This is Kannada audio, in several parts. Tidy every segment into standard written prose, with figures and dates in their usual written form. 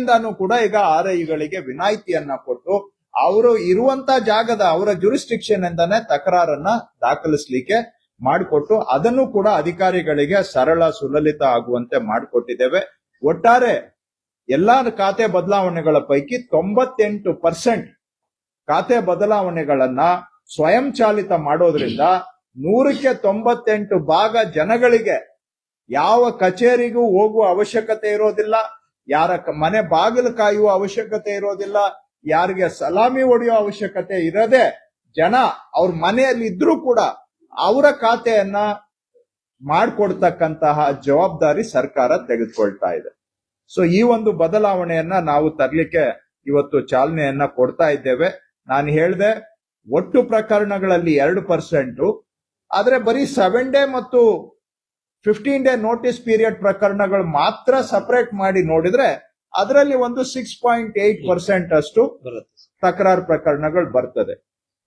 ಕಡೆಯಿಂದಾನು ಕೂಡ ಈಗ RIಗಳಿಗೆ ವಿನಾಯಿತಿಯನ್ನ ಕೊಟ್ಟು ಅವರು ಇರುವಂತ ಜಾಗದ ಅವರ ಜುರಿಸ್ಟಿಕ್ಷನ್ ಇಂದಾನೆ ತಕರಾರನ್ನ ದಾಖಲಿಸಲಿಕ್ಕೆ ಮಾಡಿಕೊಟ್ಟು ಅದನ್ನು ಕೂಡ ಅಧಿಕಾರಿಗಳಿಗೆ ಸರಳ ಸುಲಲಿತ ಆಗುವಂತೆ ಮಾಡಿಕೊಟ್ಟಿದ್ದೇವೆ. ಒಟ್ಟಾರೆ ಎಲ್ಲಾ ಖಾತೆ ಬದಲಾವಣೆಗಳ ಪೈಕಿ 98% ಖಾತೆ ಬದಲಾವಣೆಗಳನ್ನ ಸ್ವಯಂ ಚಾಲಿತ ಮಾಡೋದ್ರಿಂದ 100ಕ್ಕೆ 98 ಭಾಗ ಜನಗಳಿಗೆ ಯಾವ ಕಚೇರಿಗೂ ಹೋಗುವ ಅವಶ್ಯಕತೆ ಇರೋದಿಲ್ಲ, ಯಾರ ಮನೆ ಬಾಗಿಲು ಕಾಯುವ ಅವಶ್ಯಕತೆ ಇರೋದಿಲ್ಲ, ಯಾರಿಗೆ ಸಲಾಮಿ ಹೊಡೆಯೋ ಅವಶ್ಯಕತೆ ಇರದೆ ಜನ ಅವ್ರ ಮನೆಯಲ್ಲಿ ಇದ್ರೂ ಕೂಡ ಅವರ ಖಾತೆಯನ್ನ ಮಾಡಿಕೊಡ್ತಕ್ಕಂತಹ ಜವಾಬ್ದಾರಿ ಸರ್ಕಾರ ತೆಗೆದುಕೊಳ್ತಾ ಇದೆ. ಸೊ ಈ ಒಂದು ಬದಲಾವಣೆಯನ್ನ ನಾವು ತರಲಿಕ್ಕೆ ಇವತ್ತು ಚಾಲನೆಯನ್ನ ಕೊಡ್ತಾ ಇದ್ದೇವೆ. ನಾನು ಹೇಳಿದೆ ಒಟ್ಟು ಪ್ರಕರಣಗಳಲ್ಲಿ 2%, ಆದ್ರೆ ಬರೀ 7 ಡೇ ಮತ್ತು 15 ಡೇ ನೋಟಿಸ್ ಪೀರಿಯಡ್ ಪ್ರಕರಣಗಳು ಮಾತ್ರ ಸಪರೇಟ್ ಮಾಡಿ ನೋಡಿದ್ರೆ ಅದರಲ್ಲಿ ಒಂದು 6.8% ಅಷ್ಟು ತಕರಾರು ಪ್ರಕರಣಗಳು ಬರ್ತದೆ.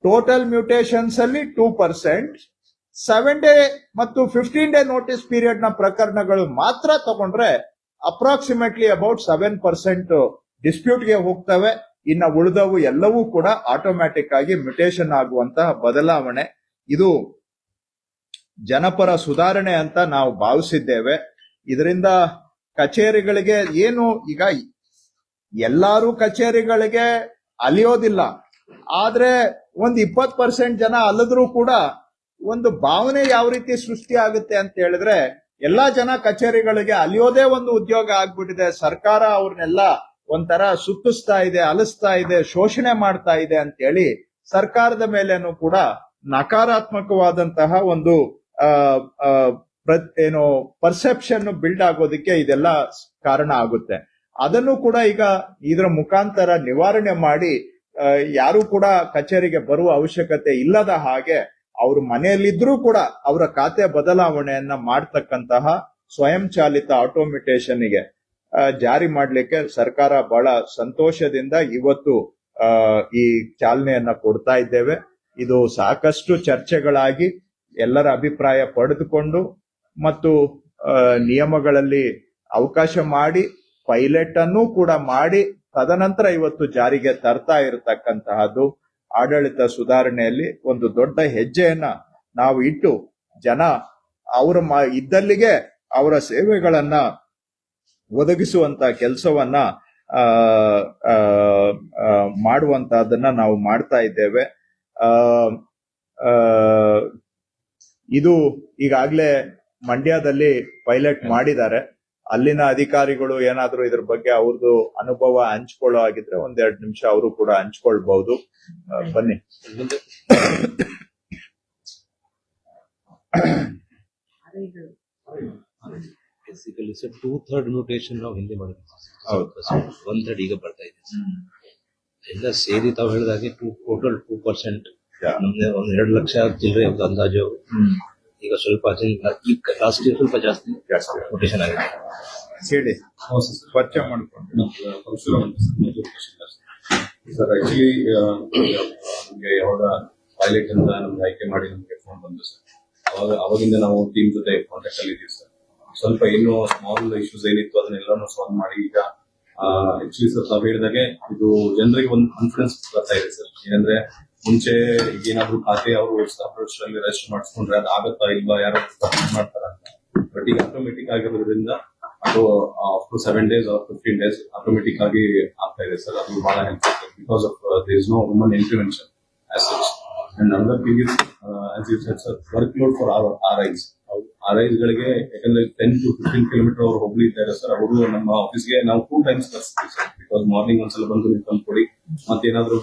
ಟೋಟಲ್ ಮ್ಯೂಟೇಷನ್ಸ್ ಅಲ್ಲಿ 2%, 7 ಡೇ ಮತ್ತು 15 ಡೇ ನೋಟಿಸ್ ಪೀರಿಯಡ್ ನ ಪ್ರಕರಣಗಳು ಮಾತ್ರ ತಗೊಂಡ್ರೆ ಅಪ್ರಾಕ್ಸಿಮೇಟ್ಲಿ ಅಬೌಟ್ 7% ಡಿಸ್ಪ್ಯೂಟ್ಗೆ ಹೋಗ್ತವೆ. ಇನ್ನ ಉಳಿದವು ಎಲ್ಲವೂ ಕೂಡ ಆಟೋಮ್ಯಾಟಿಕ್ ಆಗಿ ಮ್ಯೂಟೇಷನ್ ಆಗುವಂತಹ ಬದಲಾವಣೆ. ಇದು ಜನಪರ ಸುಧಾರಣೆ ಅಂತ ನಾವು ಭಾವಿಸಿದ್ದೇವೆ. ಇದರಿಂದ ಕಚೇರಿಗಳಿಗೆ ಏನು ಈಗ ಎಲ್ಲಾರು ಕಚೇರಿಗಳಿಗೆ ಅಲಿಯೋದಿಲ್ಲ, ಆದ್ರೆ ಒಂದು 20% ಜನ ಅಲ್ಲದ್ರೂ ಕೂಡ ಒಂದು ಭಾವನೆ ಯಾವ ರೀತಿ ಸೃಷ್ಟಿ ಆಗುತ್ತೆ ಅಂತ ಹೇಳಿದ್ರೆ ಎಲ್ಲಾ ಜನ ಕಚೇರಿಗಳಿಗೆ ಅಲಿಯೋದೇ ಒಂದು ಉದ್ಯೋಗ ಆಗ್ಬಿಟ್ಟಿದೆ. ಸರ್ಕಾರ ಅವ್ರನ್ನೆಲ್ಲ ಒಂಥರ ಸುತ್ತಿಸ್ತಾ ಇದೆ, ಅಲಿಸ್ತಾ ಇದೆ, ಶೋಷಣೆ ಮಾಡ್ತಾ ಇದೆ ಅಂತ ಹೇಳಿ ಸರ್ಕಾರದ ಮೇಲೇನು ಕೂಡ ನಕಾರಾತ್ಮಕವಾದಂತಹ ಒಂದು ಏನು ಪರ್ಸೆಪ್ಷನ್ ಬಿಲ್ಡ್ ಆಗೋದಕ್ಕೆ ಇದೆಲ್ಲ ಕಾರಣ ಆಗುತ್ತೆ. ಅದನ್ನು ಕೂಡ ಈಗ ಇದರ ಮುಖಾಂತರ ನಿವಾರಣೆ ಮಾಡಿ ಯಾರು ಕೂಡ ಕಚೇರಿಗೆ ಬರುವ ಅವಶ್ಯಕತೆ ಇಲ್ಲದ ಹಾಗೆ ಅವ್ರ ಮನೆಯಲ್ಲಿದ್ರೂ ಕೂಡ ಅವರ ಖಾತೆ ಬದಲಾವಣೆಯನ್ನ ಮಾಡತಕ್ಕಂತಹ ಸ್ವಯಂ ಚಾಲಿತ ಆಟೋಮೇಟೇಷನ್ಗೆ ಜಾರಿ ಮಾಡಲಿಕ್ಕೆ ಸರ್ಕಾರ ಬಹಳ ಸಂತೋಷದಿಂದ ಇವತ್ತು ಈ ಚಾಲನೆಯನ್ನ ಕೊಡ್ತಾ ಇದ್ದೇವೆ. ಇದು ಸಾಕಷ್ಟು ಚರ್ಚೆಗಳಾಗಿ ಎಲ್ಲರ ಅಭಿಪ್ರಾಯ ಪಡೆದುಕೊಂಡು ಮತ್ತು ನಿಯಮಗಳಲ್ಲಿ ಅವಕಾಶ ಮಾಡಿ ಪೈಲಟ್ ಅನ್ನು ಕೂಡ ಮಾಡಿ ತದನಂತರ ಇವತ್ತು ಜಾರಿಗೆ ತರ್ತಾ ಇರತಕ್ಕಂತಹದ್ದು ಆಡಳಿತ ಸುಧಾರಣೆಯಲ್ಲಿ ಒಂದು ದೊಡ್ಡ ಹೆಜ್ಜೆಯನ್ನ ನಾವು ಇಟ್ಟು ಜನ ಅವರ ಇದ್ದಲ್ಲಿಗೆ ಅವರ ಸೇವೆಗಳನ್ನ ಒದಗಿಸುವಂತ ಕೆಲಸವನ್ನ ಮಾಡುವಂತಹದನ್ನ ನಾವು ಮಾಡ್ತಾ ಇದ್ದೇವೆ. ಇದು ಈಗಾಗಲೇ ಮಂಡ್ಯದಲ್ಲಿ ಪೈಲಟ್ ಮಾಡಿದ್ದಾರೆ. ಅಲ್ಲಿನ ಅಧಿಕಾರಿಗಳು ಏನಾದ್ರೂ ಇದ್ರ ಬಗ್ಗೆ ಅವ್ರದ್ದು ಅನುಭವ ಹಂಚ್ಕೊಳ್ಳೋ ಆಗಿದ್ರೆ 1-2 ನಿಮಿಷ ಅವರು ಕೂಡ ಹಂಚ್ಕೊಳ್ಬಹುದು. ಬನ್ನಿ. ಬೇಸಿಕಲಿ ಸರ್ 2/3 ಮ್ಯೂಟೇಷನ್ ನಾವು ಹಿಂದೆ ಮಾಡಿದ್ವಿ. 1/3 ಈಗ ಬರ್ತಾ ಇದೆ. ಎಲ್ಲ ಸೇರಿ ತಾವು ಹೇಳಿದಾಗೆ ಟೋಟಲ್ 2%. ನಮ್ಗೆ 1-2 ಲಕ್ಷ ಚಿಲ್ಲರೆ ಒಂದು ಅಂದಾಜು. ಈಗ ಸ್ವಲ್ಪ ಲಾಸ್ಟ್ ಇಯರ್ ಸ್ವಲ್ಪ ಜಾಸ್ತಿ ಮ್ಯೂಟೇಷನ್ ಆಗಿದೆ. ಹೇಳಿ ಪರಿಚಯ ಮಾಡ್ಕೊಂಡು ಸರ್. ಆಕ್ಚುಲಿ ನಮ್ಗೆ ಯಾವಾಗ ಪೈಲಟ್ ಅಂತ ನಮ್ಗೆ ಆಯ್ಕೆ ಮಾಡಿ ನಮ್ಗೆ ಫೋನ್ ಬಂದು ಸರ್, ಅವಾಗಿಂದ ನಾವು ಟೀಮ್ ಜೊತೆ ಕಾಂಟ್ಯಾಕ್ಟ್ ಅಲ್ಲಿ ಇದೀವಿ ಸರ್. ಸ್ವಲ್ಪ ಏನು ಸ್ಮಾಲ್ ಇಶ್ಯೂಸ್ ಏನಿತ್ತು ಅದನ್ನೆಲ್ಲಾನು ಸಾಲ್ವ್ ಮಾಡಿ ಈಗ ಆಕ್ಚುಲಿ ಸರ್ ತಾವು ಹೇಳಿದಾಗೆ ಇದು ಜನರಿಗೆ ಒಂದು ಕಾನ್ಫಿಡೆನ್ಸ್ ಬರ್ತಾ ಇದೆ ಸರ್. ಏನಂದ್ರೆ ಮುಂಚೆ ಏನಾದ್ರು ಖಾತೆ ಅವರು ಸಪರೇಟ್ ರೆಜಿಸ್ಟರ್ ಮಾಡಿಸ್ಕೊಂಡ್ರೆ ಅದು ಆಗತ್ತಾ ಇಲ್ವಾ, ಯಾರು ಮಾಡ್ತಾರ ಅಂತ. ಬಟ್ ಈಗ ಆಟೋಮೆಟಿಕ್ ಆಗಿರೋದ್ರಿಂದ ಅದು after 7 days or 15 days automatic ಆಗಿ ಆಗ್ತಾ ಇದೆ ಸರ್. ಅದು ಬಹಳ ಹೆಲ್ಪ್ ಆಗ್ತದೆ because of there is no human intervention as such. And another thing is as you said sir, workload for RIs. RIs ಗಳಿಗೆ ಯಾಕಂದ್ರೆ 10 to 15 ಕಿಲೋಮೀಟರ್ ಅವರು ಹೋಗ್ಲಿದ್ದಾರೆ ಸರ್. ಅವರು ನಮ್ಮ ಆಫೀಸ್ಗೆ ನಾವು 2 ಟೈಮ್ಸ್ ಕಳಿಸ್ತೀವಿ ಸರ್. ಬಿಕಾಸ್ ಮಾರ್ನಿಂಗ್ ಒಂದ್ಸಲ ಬಂದು ನೀವು ತಂದ್ಕೊಡಿ, ಮತ್ತೇನಾದ್ರು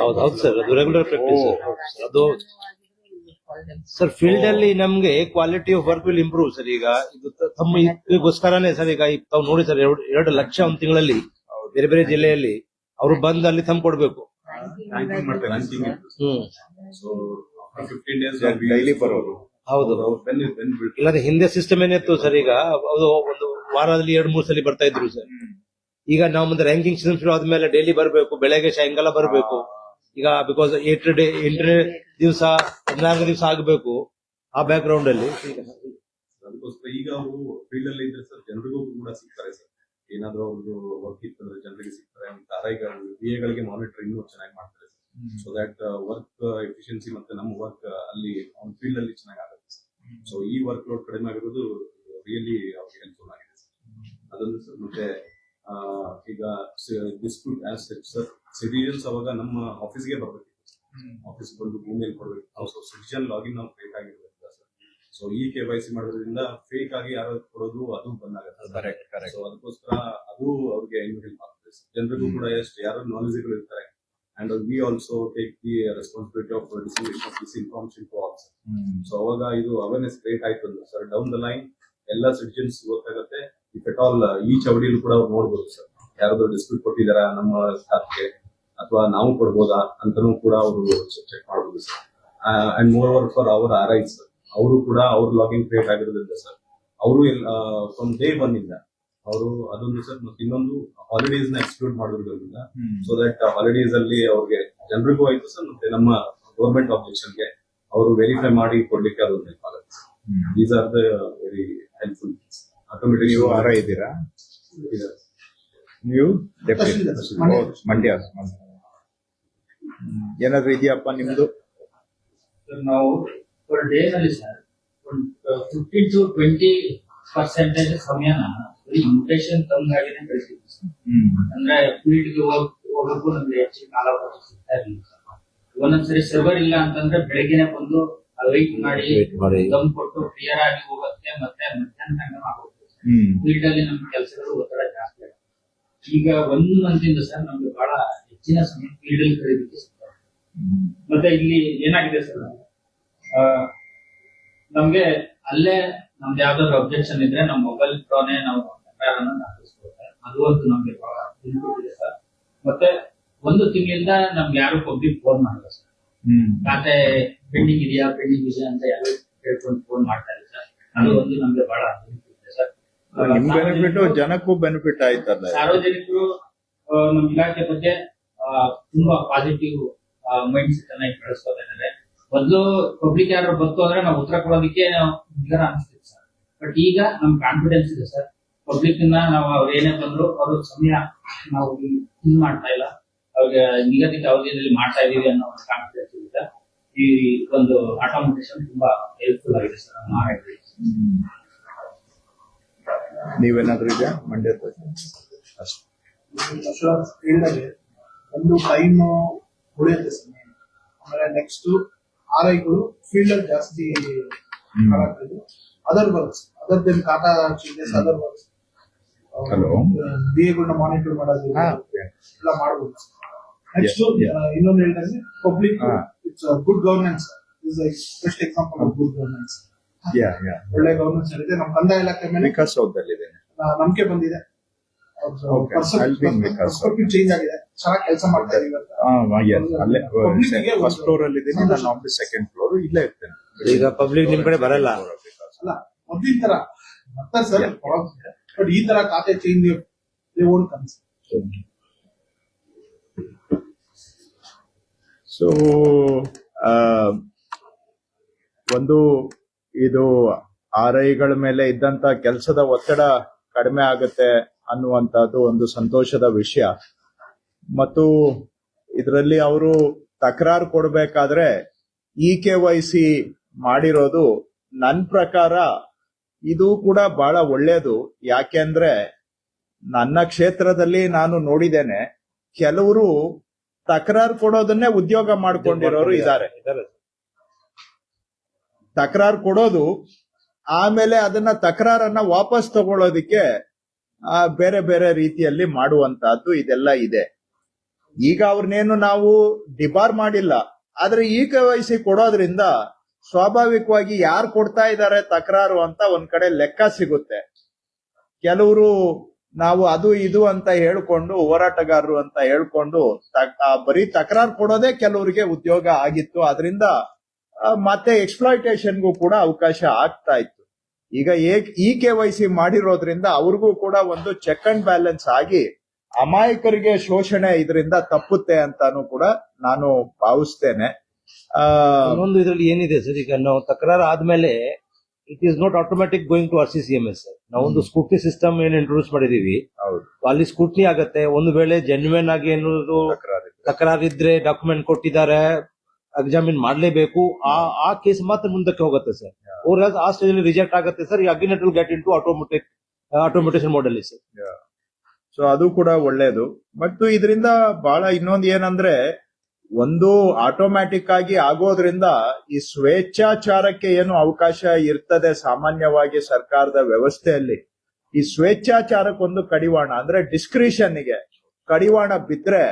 ಹೌದು ಸರ್, ಅದು ರೆಗ್ಯುಲರ್ ಪ್ರಾಕ್ಟೀಸ್. ಅದು ಸರ್ ಫೀಲ್ಡ್ ಅಲ್ಲಿ ನಮ್ಗೆ quality of work will improve sir. ಈಗ ಇದು ತಮ್ಮ ಇದಕ್ಕೋಸ್ಕರನೇ ಸರ್. ಈಗ ತಾವು ನೋಡಿ ಸರ್ 2 ಲಕ್ಷ ಒಂದು ತಿಂಗಳಲ್ಲಿ ಬೇರೆ ಬೇರೆ ಜಿಲ್ಲೆಯಲ್ಲಿ ಅವರು ಬಂದು ಅಲ್ಲಿ ತಂದು ಕೊಡ್ಬೇಕು. ಡೈಲಿ ಬರೋದು. ಹೌದು. ಇಲ್ಲಾಂದ್ರೆ ಹಿಂದೆ ಸಿಸ್ಟಮ್ ಏನಿತ್ತು ಸರ್, ಈಗ ಅದು ಒಂದು ವಾರದಲ್ಲಿ 2-3 ಸಲ ಬರ್ತಾ ಇದ್ರು ಸರ್. ಈಗ ನಾವು ಮುಂದೆ ರ್ಯಾಂಕಿಂಗ್ ಸಿಸ್ಟಮ್ ಶುರು ಆದ್ಮೇಲೆ ಡೈಲಿ ಬರಬೇಕು, ಬೆಳಗ್ಗೆ ಸಾಯಂಕಾಲ ಬರಬೇಕು. ಈಗ ಬಿಕಾಸ್ 8 ದಿವಸ 14 ದಿವಸ ಆಗಬೇಕು. ಆ ಬ್ಯಾಕ್ ಗ್ರೌಂಡ್ ಅಲ್ಲಿ ಅದಕ್ಕೋಸ್ಕರ ಈಗ ಅವರು ಫೀಲ್ಡ್ ಅಲ್ಲಿ ಇದ್ರೆ ಸರ್ ಜನರಿಗೂ ಕೂಡ ಸಿಗ್ತಾರೆ ಸರ್. ಏನಾದ್ರೂ ಅವ್ರದ್ದು ವರ್ಕ್ ಇತ್ತಂದ್ರೆ ಜನರಿಗೆ ಸಿಗ್ತಾರೆ ಅಂತ ಗಳಿಗೆ ಮಾನಿಟರ್ ಇನ್ನೂ ಚೆನ್ನಾಗಿ ಮಾಡ್ತಾರೆ ಸೊ ದಟ್ ವರ್ಕ್ ಎಫಿಷಿಯನ್ಸಿ ಮತ್ತೆ ನಮ್ಮ ವರ್ಕ್ ಅಲ್ಲಿ ಅವ್ನ ಫೀಲ್ಡ್ ಅಲ್ಲಿ ಚೆನ್ನಾಗಿ ಆಗುತ್ತೆ ಸೊ ಈ ವರ್ಕ್ ಲೋಡ್ ಕಡಿಮೆ ಆಗಿರೋದು ರಿಯಲಿ ಅವ್ರಿಗೆ ಹೆಲ್ಪ್ಫುಲ್ ಆಗಿದೆ ಅದೊಂದು ಸರ್ ಮತ್ತೆ ಈಗ ಡಿಸ್ಪ್ಯೂಟ್ ಆಸ್ ಸರ್ ಸಿಟಿಜನ್ಸ್ ಅವಾಗ ನಮ್ಮ ಆಫೀಸ್ಗೆ ಬರ್ಬೇಕು ಆಫೀಸ್ ಬಂದು ಭೂಮಿಯಲ್ಲಿ ಕೊಡ್ಬೇಕು ಸೊ ಸಿಟಿಜನ್ ಲಾಗಿನ್ ನಾವು ಫೇಕ್ ಆಗಿರ್ಬೇಕು ಸರ್ ಸೊ ಈ KYC ಮಾಡೋದ್ರಿಂದ ಫೇಕ್ ಆಗಿ ಯಾರು ಕೊಡೋದು ಅದು ಬಂದಾಗುತ್ತೆ ಸೊ ಅದಕ್ಕೋಸ್ಕರ ಅದು ಅವ್ರಿಗೆ ಇನ್ನೂ ಹೆಲ್ಪ್ ಆಗ್ತದೆ ಜನರಿಗೂ ಕೂಡ ಎಷ್ಟು ಯಾರು ನಾಲೆಜಬಲ್ ಇರ್ತಾರೆ and we also take the responsibility of distribution of this information to all so ಅವಾಗ ಇದು ಅವೇರ್ನೆಸ್ ಕ್ರಿಯೇಟ್ ಆಯ್ತು ಅಂದ್ರೆ ಸರ್ ಡೌನ್ ದ ಲೈನ್ ಎಲ್ಲ ಸಿಟಿಜನ್ಸ್ ಗೊತ್ತಾಗುತ್ತೆ ಇಫ್ ಎಟ್ ಆಲ್ ಈ ಚವಡಿಯಲ್ಲಿ ಕೂಡ ಅವ್ರು ನೋಡ್ಬೋದು ಸರ್ ಯಾರಾದ್ರೂ ಡಿಸ್ಪ್ಯೂಟ್ ಕೊಟ್ಟಿದಾರ ನಮ್ಮ ಸ್ಟಾಫ್ಗೆ ಅಥವಾ ನಾವು ಕೊಡ್ಬೋದಾ ಅಂತಾನೂ ಕೂಡ ಅವರು ಚೆಕ್ ಮಾಡಬಹುದು sir and more over for our RIs ಅವರು ಕೂಡ ಅವ್ರ ಲಾಗಿನ್ ಕ್ರಿಯೇಟ್ ಆಗಿರೋದ್ರಿಂದ ಸರ್ ಅವರು ಫ್ರಮ್ ಡೇ ಒನ್ ಇಂದ ಅವರು ಅದೊಂದು ಸರ್ ಮತ್ತೆ ಇನ್ನೊಂದು ಹಾಲಿಡೇಸ್ ನ ಎಕ್ಸ್ಕ್ಲೂಡ್ ಮಾಡೋದ್ರಿಂದ ಸೊ ದಟ್ ಹಾಲಿಡೇಸ್ ಅಲ್ಲಿ ಅವ್ರಿಗೆ ಜನರಿಗೂ ಆಯ್ತು ಸರ್ ಮತ್ತೆ ನಮ್ಮ ಗೌರ್ಮೆಂಟ್ ಆಬ್ಜೆಕ್ಷನ್ಗೆ ಅವರು ವೆರಿಫೈ ಮಾಡಿ ಕೊಡ್ಲಿಕ್ಕೆ ಅದೊಂದು ಹೆಲ್ಪ್ ಆಗುತ್ತೆ these are the very helpful automatic ನೀವು RI ಇದ್ದೀರಾ ನೀವು ಮಂಡ್ಯ ಏನಾದ್ರು ಇದೆಯಪ್ಪ ನಿಮ್ದು ನಾವು ಪರ್ ಡೇ ನಲ್ಲಿ ಸರ್ ಒಂದು 15 to 20% ಸಮಯನ ಬರೀ ಇನ್ಫೆಕ್ಷನ್ ಕಮ್ಮಿಯಾಗಿನೇ ಕಳಿಸ್ತೀವಿ ಸರ್ ಅಂದ್ರೆ ಫೀಲ್ಡ್ ಗೆ ಹೋಗಕ್ಕೂ ನಮ್ಗೆ ಹೆಚ್ಚಿನ ಕಾಲಾವಕಾಶ ಸಿಗ್ತಾ ಇರಲಿಲ್ಲ ಸರ್ ಒಂದೊಂದ್ಸರಿ ಸರ್ವರ್ ಇಲ್ಲ ಅಂತಂದ್ರೆ ಬೆಳಗ್ಗೆನೆ ಬಂದು ವೆಯ್ಟ್ ಮಾಡಿ ದಮ್ ಕೊಟ್ಟು ಕ್ಲಿಯರ್ ಆಗಿ ಹೋಗುತ್ತೆ ಮತ್ತೆ ಮಧ್ಯಾಹ್ನ ತನಕ ಆಗುತ್ತೆ ಫೀಲ್ಡ್ ಅಲ್ಲಿ ನಮ್ಗೆ ಕೆಲಸಗಳು ಒತ್ತಡ ಜಾಸ್ತಿ ಆಗುತ್ತೆ ಈಗ 1 ಮಂತ್ ಇಂದ ಸರ್ ನಮ್ಗೆ ಬಹಳ ಹೆಚ್ಚಿನ ಸಮಯ ಫೀಲ್ಡ್ ಅಲ್ಲಿ ಕಳೆದಿಕ್ಕೆ ಸಿಗ್ತದೆ ಮತ್ತೆ ಇಲ್ಲಿ ಏನಾಗಿದೆ ಸರ್ ನಮ್ಗೆ ಅಲ್ಲೇ ನಮ್ದು ಯಾವ್ದಾದ್ರು ಅಬ್ಜೆಕ್ಷನ್ ಇದ್ರೆ ನಮ್ಮ ಮೊಬೈಲ್ ಥ್ರೋನೇ ನಾವು ಹಾಕಿಸ್ಕೊಳ್ತಾರೆ ಅದು ಒಂದು ನಮ್ಗೆ ಬಹಳ ಬೆನಿಫಿಟ್ ಇದೆ ಸರ್ ಮತ್ತೆ 1 ತಿಂಗಳಿಂದ ನಮ್ಗೆ ಯಾರು ಪಬ್ಲಿಕ್ ಫೋನ್ ಮಾಡಲ್ಲ ಸರ್ ಖಾತೆ ಪೆಂಡಿಂಗ್ ಇದೆಯಾ ಅಂತ ಯಾರು ಕೇಳ್ಕೊಂಡು ಫೋನ್ ಮಾಡ್ತಾರೆ ಸರ್ ಅದು ಒಂದು ನಮ್ಗೆ ಬಹಳ ಬೆನಿಫಿಟ್ ಇದೆ ಸರ್ ನಿಮ್ ಬೆನಿಫಿಟ್ ಜನಕ್ಕೂ ಬೆನಿಫಿಟ್ ಆಯ್ತಲ್ಲ ಸಾರ್ವಜನಿಕರು ನಮ್ಮ ಇಲಾಖೆ ಬಗ್ಗೆ ತುಂಬಾ ಪಾಸಿಟಿವ್ ಮೈಂಡ್ ಸೆಟ್ ಅನ್ನ ಬೆಳೆಸ್ಕೊತಾ ಇದ್ದಾರೆ ಮೊದಲು ಪಬ್ಲಿಕ್ ಯಾರು ಬಂತು ಅಂದ್ರೆ ನಾವು ಉತ್ತರ ಕೊಡೋದಕ್ಕೆ ನಿಗರ ಅನಿಸ್ತಿತ್ತು ಸರ್ ಬಟ್ ಈಗ ನಮ್ ಕಾನ್ಫಿಡೆನ್ಸ್ ಇದೆ ಸರ್ ಪಬ್ಲಿಕ್ ನಾವು ಅವ್ರು ಏನೇ ಬಂದ್ರು ಅವ್ರ ಸಮಯ ನಾವು ಇದು ಮಾಡ್ತಾ ಇಲ್ಲ ಅವ್ರಿಗೆ ನಿಗದಿತ ಅವಧಿಯಲ್ಲಿ ಮಾಡ್ತಾ ಇದೀವಿ ಅನ್ನೋ ಒಂದು ಕಾನ್ಫಿಡೆನ್ಸ್ ಇದೆ ಈ ಒಂದು ಆಟೋಮೇಷನ್ ತುಂಬಾ ಹೆಲ್ಪ್ಫುಲ್ ಆಗಿದೆ ಸರ್ ನಮ್ಮ ಆಡಳಿತ ನೀವೇನಾದ್ರೂ ಇದೆಯಾ ಮಂಡ್ಯ ಒಂದು ಟೈಮ್ ಉಳಿಯುತ್ತೆ ಸರ್ ಆಮೇಲೆ ನೆಕ್ಸ್ಟ್ RIಗಳು ಫೀಲ್ಡ್ ಅಲ್ಲಿ ಜಾಸ್ತಿ ಅದರ್ ವರ್ಕ್ಸ್ ಅದರ್ ದೆನ್ ಖಾತಾ ಚೇಂಜಸ್ ಅದರ್ ವರ್ಕ್ಸ್ DAಗಳನ್ನ ಮಾನಿಟರ್ ಮಾಡೋದು ಎಲ್ಲ ಮಾಡಬಹುದು ನೆಕ್ಸ್ಟ್ ಇನ್ನೊಂದು ಹೇಳಿದ್ರೆ public it's good governance is best example of good governance ಒಳ್ಳೆ ಗವರ್ನೆನ್ಸ್ ಇದೆ ನಮ್ಮ ಕಂದಾಯ ಇಲಾಖೆ ಮೇಲೆ ವಿಕಾಸೌಧದಲ್ಲಿದೆ ನಂಬಿಕೆ ಬಂದಿದೆ ಪರ್ಸ್ಪೆಕ್ಟಿವ್ ಚೇಂಜ್ ಆಗಿದೆ ಚೆನ್ನಾಗಿ ಕೆಲಸ ಮಾಡ್ತಾ ಇದೀವಿ ಅಲ್ಲೇ ಫಸ್ಟ್ ಫ್ಲೋರ್ ಅಲ್ಲಿ ಇದ್ದೀನಿ ನಾನು ಆಫೀಸ್ ಸೆಕೆಂಡ್ ಫ್ಲೋರ್ ಇಲ್ಲೇ ಇರ್ತೇನೆ ಈಗ ಪಬ್ಲಿಕ್ ನಿಮ್ ಕಡೆ ಬರಲ್ಲ ಅಲ್ಲ ಮೊದ್ಲಿನ ತರ ಬರ್ತಾರೆ ಸರ್ ಬಟ್ ಈ ತರ ಖಾತೆ ಚೇಂಜ್ ಓನ್ ಕನ್ಸ್ ಸೊ ಒಂದು ಇದು RIಗಳ ಮೇಲೆ ಇದ್ದಂತ ಕೆಲಸದ ಒತ್ತಡ ಕಡಿಮೆ ಆಗುತ್ತೆ ಅನ್ನುವಂತಹದ್ದು ಒಂದು ಸಂತೋಷದ ವಿಷಯ ಮತ್ತು ಇದರಲ್ಲಿ ಅವರು ತಕರಾರು ಕೊಡಬೇಕಾದ್ರೆ KYC ಮಾಡಿರೋದು ನನ್ನ ಪ್ರಕಾರ ಇದು ಕೂಡ ಬಹಳ ಒಳ್ಳೇದು ಯಾಕೆಂದ್ರೆ ನನ್ನ ಕ್ಷೇತ್ರದಲ್ಲಿ ನಾನು ನೋಡಿದ್ದೇನೆ ಕೆಲವರು ತಕರಾರು ಕೊಡೋದನ್ನೇ ಉದ್ಯೋಗ ಮಾಡ್ಕೊಂಡಿರೋರು ಇದ್ದಾರೆ ತಕರಾರು ಕೊಡೋದು ಆಮೇಲೆ ಅದನ್ನ ತಕರಾರನ್ನ ವಾಪಸ್ ತಗೊಳ್ಳೋದಿಕ್ಕೆ ಬೇರೆ ಬೇರೆ ರೀತಿಯಲ್ಲಿ ಮಾಡುವಂತಹದ್ದು ಇದೆಲ್ಲ ಇದೆ ಈಗ ಅವ್ರನ್ನೇನು ನಾವು ಡಿಬಾರ್ ಮಾಡಿಲ್ಲ ಆದ್ರೆ KYC ಕೊಡೋದ್ರಿಂದ ಸ್ವಾಭಾವಿಕವಾಗಿ ಯಾರು ಕೊಡ್ತಾ ಇದ್ದಾರೆ ತಕರಾರು ಅಂತ ಒಂದ್ ಕಡೆ ಲೆಕ್ಕ ಸಿಗುತ್ತೆ ಕೆಲವರು ನಾವು ಅದು ಇದು ಅಂತ ಹೇಳ್ಕೊಂಡು ಹೋರಾಟಗಾರರು ಅಂತ ಹೇಳ್ಕೊಂಡು ಬರೀ ತಕರಾರು ಕೊಡೋದೇ ಕೆಲವರಿಗೆ ಉದ್ಯೋಗ ಆಗಿತ್ತು ಅದರಿಂದ ಮತ್ತೆ ಎಕ್ಸ್ಪ್ಲಾಯ್ಟೇಷನ್ಗೂ ಕೂಡ ಅವಕಾಶ ಆಗ್ತಾ ಇತ್ತು ಈಗ KYC ಮಾಡಿರೋದ್ರಿಂದ ಅವ್ರಿಗೂ ಕೂಡ ಒಂದು ಚೆಕ್ ಅಂಡ್ ಬ್ಯಾಲೆನ್ಸ್ ಆಗಿ ಅಮಾಯಕರಿಗೆ ಶೋಷಣೆ ಇದರಿಂದ ತಪ್ಪುತ್ತೆ ಅಂತಾನು ಕೂಡ ನಾನು ಭಾವಿಸ್ತೇನೆ ಇನ್ನೊಂದು ಇದ್ರಲ್ಲಿ ಏನಿದೆ ಸರ್ ಈಗ ನಾವು ತಕರಾರು ಆದ್ಮೇಲೆ it is not automatic going to RCCMS sir. ನಾವೊಂದು ಸ್ಕೂಟಿ ಸಿಸ್ಟಮ್ ಏನ್ ಇಂಟ್ರೊಡ್ಯೂಸ್ ಮಾಡಿದೀವಿ, ಹೌದು. ಅಲ್ಲಿ ಸ್ಕೂಟ್ನಿ ಆಗತ್ತೆ. ಒಂದು ವೇಳೆ ಜೆನ್ಯೂನ್ ಆಗಿ ಏನಾದ್ರು ತಕರಾರಿದ್ರೆ ಡಾಕ್ಯುಮೆಂಟ್ ಕೊಟ್ಟಿದ್ದಾರೆ, ಎಕ್ಸಾಮಿನ್ ಮಾಡ್ಲೇಬೇಕು, ಆ ಕೇಸ್ ಮಾತ್ರ ಮುಂದಕ್ಕೆ ಹೋಗುತ್ತೆ ಸರ್. ಆ ಸ್ಟೇಜ್ ಅಲ್ಲಿ ರಿಜೆಕ್ಟ್ ಆಗುತ್ತೆ sir. Again it will get into automation model sir. So ಅದು ಕೂಡ ಒಳ್ಳೇದು. ಮತ್ತು ಇದರಿಂದ ಬಹಳ ಇನ್ನೊಂದು ಏನಂದ್ರೆ, ಒಂದು ಆಟೋಮ್ಯಾಟಿಕ್ ಆಗಿ ಆಗೋದ್ರಿಂದ ಈ ಸ್ವೇಚ್ಛಾಚಾರಕ್ಕೆ ಏನು ಅವಕಾಶ ಇರ್ತದೆ ಸಾಮಾನ್ಯವಾಗಿ ಸರ್ಕಾರದ ವ್ಯವಸ್ಥೆಯಲ್ಲಿ, ಈ ಸ್ವೇಚ್ಛಾಚಾರಕ್ಕೊಂದು ಕಡಿವಾಣ ಅಂದ್ರೆ ಡಿಸ್ಕ್ರಿಷನ್ಗೆ ಕಡಿವಾಣ ಬಿದ್ರೆ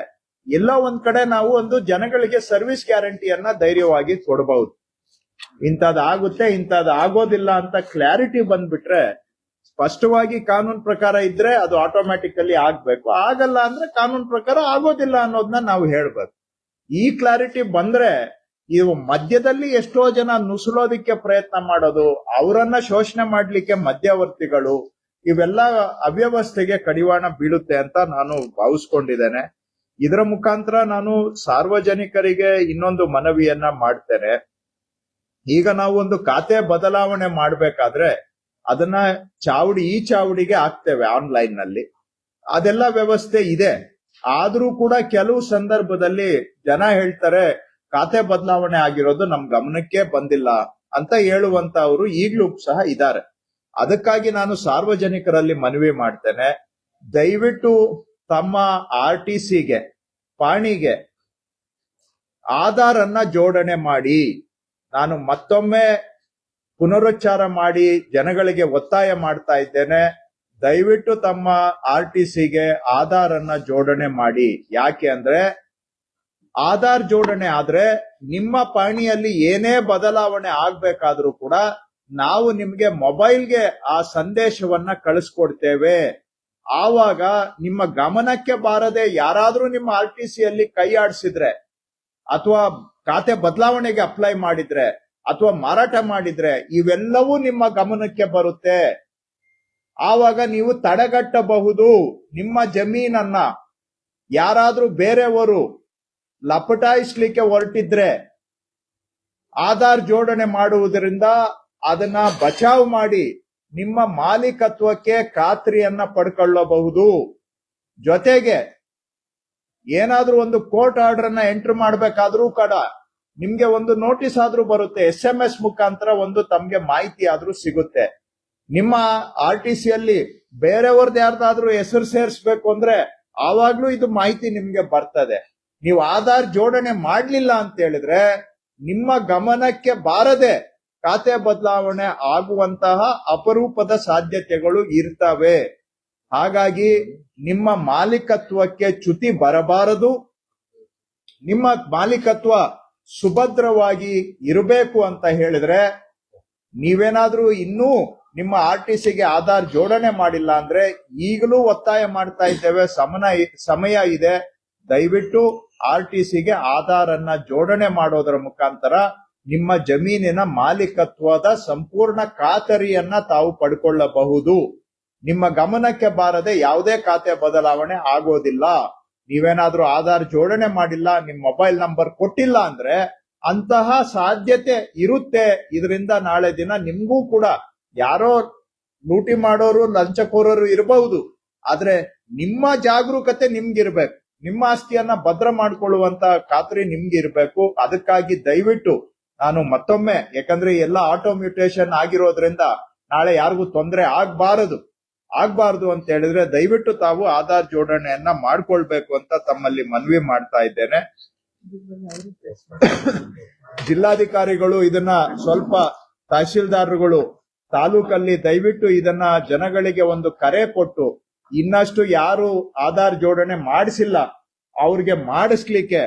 ಎಲ್ಲ ಒಂದ್ ಕಡೆ ನಾವು ಒಂದು ಜನಗಳಿಗೆ ಸರ್ವಿಸ್ ಗ್ಯಾರಂಟಿಯನ್ನ ಧೈರ್ಯವಾಗಿ ಕೊಡಬಹುದು. ಇಂಥದ್ದಾಗುತ್ತೆ, ಇಂಥದ್ದಾಗೋದಿಲ್ಲ ಅಂತ ಕ್ಲಾರಿಟಿ ಬಂದ್ಬಿಟ್ರೆ, ಸ್ಪಷ್ಟವಾಗಿ ಕಾನೂನು ಪ್ರಕಾರ ಇದ್ರೆ ಅದು ಆಟೋಮ್ಯಾಟಿಕಲಿ ಆಗ್ಬೇಕು. ಆಗಲ್ಲ ಅಂದ್ರೆ ಕಾನೂನು ಪ್ರಕಾರ ಆಗೋದಿಲ್ಲ ಅನ್ನೋದನ್ನ ನಾವು ಹೇಳ್ಬೇಕು. ಈ ಕ್ಲಾರಿಟಿ ಬಂದ್ರೆ ಇವು ಮಧ್ಯದಲ್ಲಿ ಎಷ್ಟೋ ಜನ ನುಸುಳೋದಿಕ್ಕೆ ಪ್ರಯತ್ನ ಮಾಡೋದು, ಅವರನ್ನ ಶೋಷಣೆ ಮಾಡ್ಲಿಕ್ಕೆ ಮಧ್ಯವರ್ತಿಗಳು, ಇವೆಲ್ಲ ಅವ್ಯವಸ್ಥೆಗೆ ಕಡಿವಾಣ ಬೀಳುತ್ತೆ ಅಂತ ನಾನು ಭಾವಿಸ್ಕೊಂಡಿದ್ದೇನೆ. ಇದರ ಮುಖಾಂತರ ನಾನು ಸಾರ್ವಜನಿಕರಿಗೆ ಇನ್ನೊಂದು ಮನವಿಯನ್ನ ಮಾಡ್ತೇನೆ. ಈಗ ನಾವು ಒಂದು ಖಾತೆ ಬದಲಾವಣೆ ಮಾಡ್ಬೇಕಾದ್ರೆ ಅದನ್ನ ಈ ಚಾವಡಿಗೆ ಹಾಕ್ತೇವೆ ಆನ್ಲೈನ್ ನಲ್ಲಿ, ಅದೆಲ್ಲ ವ್ಯವಸ್ಥೆ ಇದೆ. ಆದ್ರೂ ಕೂಡ ಕೆಲವು ಸಂದರ್ಭದಲ್ಲಿ ಜನ ಹೇಳ್ತಾರೆ ಖಾತೆ ಬದಲಾವಣೆ ಆಗಿರೋದು ನಮ್ ಗಮನಕ್ಕೆ ಬಂದಿಲ್ಲ ಅಂತ ಹೇಳುವಂತ ಅವರು ಈಗ್ಲೂ ಸಹ ಇದ್ದಾರೆ. ಅದಕ್ಕಾಗಿ ನಾನು ಸಾರ್ವಜನಿಕರಲ್ಲಿ ಮನವಿ ಮಾಡ್ತೇನೆ, ದಯವಿಟ್ಟು ತಮ್ಮ RTCಗೆ ಪಾಣಿಗೆ ಆಧಾರ್ ಅನ್ನ ಜೋಡಣೆ ಮಾಡಿ. ನಾನು ಮತ್ತೊಮ್ಮೆ ಪುನರುಚ್ಚಾರ ಮಾಡಿ ಜನಗಳಿಗೆ ಒತ್ತಾಯ ಮಾಡ್ತಾ ಇದ್ದೇನೆ, ದಯವಿಟ್ಟು ತಮ್ಮ RTCಗೆ ಆಧಾರ್ ಅನ್ನ ಜೋಡಣೆ ಮಾಡಿ. ಯಾಕೆ ಅಂದ್ರೆ ಆಧಾರ್ ಜೋಡಣೆ ಆದ್ರೆ ನಿಮ್ಮ ಪಾಣಿಯಲ್ಲಿ ಏನೇ ಬದಲಾವಣೆ ಆಗ್ಬೇಕಾದ್ರೂ ಕೂಡ ನಾವು ನಿಮ್ಗೆ ಮೊಬೈಲ್ಗೆ ಆ ಸಂದೇಶವನ್ನ ಕಳಿಸ್ಕೊಡ್ತೇವೆ. ಆವಾಗ ನಿಮ್ಮ ಗಮನಕ್ಕೆ ಬಾರದೆ ಯಾರಾದ್ರೂ ನಿಮ್ಮ RTCಯಲ್ಲಿ ಕೈ ಆಡಿಸಿದ್ರೆ ಅಥವಾ ಖಾತೆ ಬದಲಾವಣೆಗೆ ಅಪ್ಲೈ ಮಾಡಿದ್ರೆ ಅಥವಾ ಮಾರಾಟ ಮಾಡಿದ್ರೆ ಇವೆಲ್ಲವೂ ನಿಮ್ಮ ಗಮನಕ್ಕೆ ಬರುತ್ತೆ. ಆವಾಗ ನೀವು ತಡೆಗಟ್ಟಬಹುದು. ನಿಮ್ಮ ಜಮೀನನ್ನ ಯಾರಾದ್ರೂ ಬೇರೆಯವರು ಲಪಟಾಯಿಸ್ಲಿಕ್ಕೆ ಹೊರಟಿದ್ರೆ ಆಧಾರ್ ಜೋಡಣೆ ಮಾಡುವುದರಿಂದ ಅದನ್ನ ಬಚಾವ್ ಮಾಡಿ ನಿಮ್ಮ ಮಾಲೀಕತ್ವಕ್ಕೆ ಖಾತ್ರಿಯನ್ನ ಪಡ್ಕೊಳ್ಳಬಹುದು. ಜೊತೆಗೆ ಏನಾದ್ರೂ ಒಂದು ಕೋರ್ಟ್ ಆರ್ಡರ್ ಅನ್ನ ಎಂಟರ್ ಮಾಡ್ಬೇಕಾದ್ರೂ ಕೂಡ ನಿಮ್ಗೆ ಒಂದು ನೋಟಿಸ್ ಆದ್ರೂ ಬರುತ್ತೆ, SMS ಮುಖಾಂತರ ಒಂದು ತಮ್ಗೆ ಮಾಹಿತಿ ಆದ್ರೂ ಸಿಗುತ್ತೆ. ನಿಮ್ಮ RTCಯಲ್ಲಿ ಬೇರೆಯವ್ರದ್ದು ಯಾರ್ದಾದ್ರೂ ಹೆಸರು ಸೇರಿಸ್ಬೇಕು ಅಂದ್ರೆ ಆವಾಗ್ಲೂ ಇದು ಮಾಹಿತಿ ನಿಮ್ಗೆ ಬರ್ತದೆ. ನೀವು ಆಧಾರ್ ಜೋಡಣೆ ಮಾಡ್ಲಿಲ್ಲ ಅಂತ ಹೇಳಿದ್ರೆ ನಿಮ್ಮ ಗಮನಕ್ಕೆ ಬಾರದೆ ಖಾತೆ ಬದಲಾವಣೆ ಆಗುವಂತಹ ಅಪರೂಪದ ಸಾಧ್ಯತೆಗಳು ಇರ್ತವೆ. ಹಾಗಾಗಿ ನಿಮ್ಮ ಮಾಲೀಕತ್ವಕ್ಕೆ ಚ್ಯುತಿ ಬರಬಾರದು. ನಿಮ್ಮ ಮಾಲೀಕತ್ವ ಸುಭದ್ರವಾಗಿ ಇರಬೇಕು ಅಂತ ಹೇಳಿದ್ರೆ ನೀವೇನಾದ್ರೂ ಇನ್ನೂ ನಿಮ್ಮ RTCಗೆ ಆಧಾರ್ ಜೋಡಣೆ ಮಾಡಿಲ್ಲ ಅಂದ್ರೆ ಈಗಲೂ ಒತ್ತಾಯ ಮಾಡ್ತಾ ಇದ್ದೇವೆ, ಸಮಯ ಇದೆ. ದಯವಿಟ್ಟು RTCಗೆ ಆಧಾರ್ ಅನ್ನ ಜೋಡಣೆ ಮಾಡೋದರ ಮುಖಾಂತರ ನಿಮ್ಮ ಜಮೀನಿನ ಮಾಲೀಕತ್ವದ ಸಂಪೂರ್ಣ ಖಾತರಿಯನ್ನ ತಾವು ಪಡ್ಕೊಳ್ಳಬಹುದು. ನಿಮ್ಮ ಗಮನಕ್ಕೆ ಬಾರದೆ ಯಾವುದೇ ಖಾತೆ ಬದಲಾವಣೆ ಆಗೋದಿಲ್ಲ. ನೀವೇನಾದ್ರೂ ಆಧಾರ್ ಜೋಡಣೆ ಮಾಡಿಲ್ಲ, ನಿಮ್ ಮೊಬೈಲ್ ನಂಬರ್ ಕೊಟ್ಟಿಲ್ಲ ಅಂದ್ರೆ ಅಂತಹ ಸಾಧ್ಯತೆ ಇರುತ್ತೆ. ಇದರಿಂದ ನಾಳೆ ದಿನ ನಿಮ್ಗೂ ಕೂಡ ಯಾರೋ ಲೂಟಿ ಮಾಡೋರು ಲಂಚಕೋರರು ಇರಬಹುದು, ಆದ್ರೆ ನಿಮ್ಮ ಜಾಗರೂಕತೆ ನಿಮ್ಗಿರ್ಬೇಕು. ನಿಮ್ಮ ಆಸ್ತಿಯನ್ನ ಭದ್ರ ಮಾಡ್ಕೊಳ್ಳುವಂತ ಖಾತ್ರಿ ನಿಮ್ಗಿರ್ಬೇಕು. ಅದಕ್ಕಾಗಿ ದಯವಿಟ್ಟು ನಾನು ಮತ್ತೊಮ್ಮೆ, ಯಾಕಂದ್ರೆ ಎಲ್ಲ ಆಟೋಮ್ಯೂಟೇಷನ್ ಆಗಿರೋದ್ರಿಂದ ನಾಳೆ ಯಾರಿಗೂ ತೊಂದರೆ ಆಗ್ಬಾರದು ಅಂತ ಹೇಳಿದ್ರೆ ದಯವಿಟ್ಟು ತಾವು ಆಧಾರ್ ಜೋಡಣೆಯನ್ನ ಮಾಡ್ಕೊಳ್ಬೇಕು ಅಂತ ತಮ್ಮಲ್ಲಿ ಮನವಿ ಮಾಡ್ತಾ ಇದ್ದೇನೆ. ಜಿಲ್ಲಾಧಿಕಾರಿಗಳು ಇದನ್ನ ಸ್ವಲ್ಪ, ತಹಶೀಲ್ದಾರ್ಗಳು ತಾಲೂಕಲ್ಲಿ ದಯವಿಟ್ಟು ಇದನ್ನ ಜನಗಳಿಗೆ ಒಂದು ಕರೆ ಕೊಟ್ಟು ಇನ್ನಷ್ಟು ಯಾರು ಆಧಾರ್ ಜೋಡಣೆ ಮಾಡಿಸಿಲ್ಲ ಅವ್ರಿಗೆ ಮಾಡಿಸ್ಲಿಕ್ಕೆ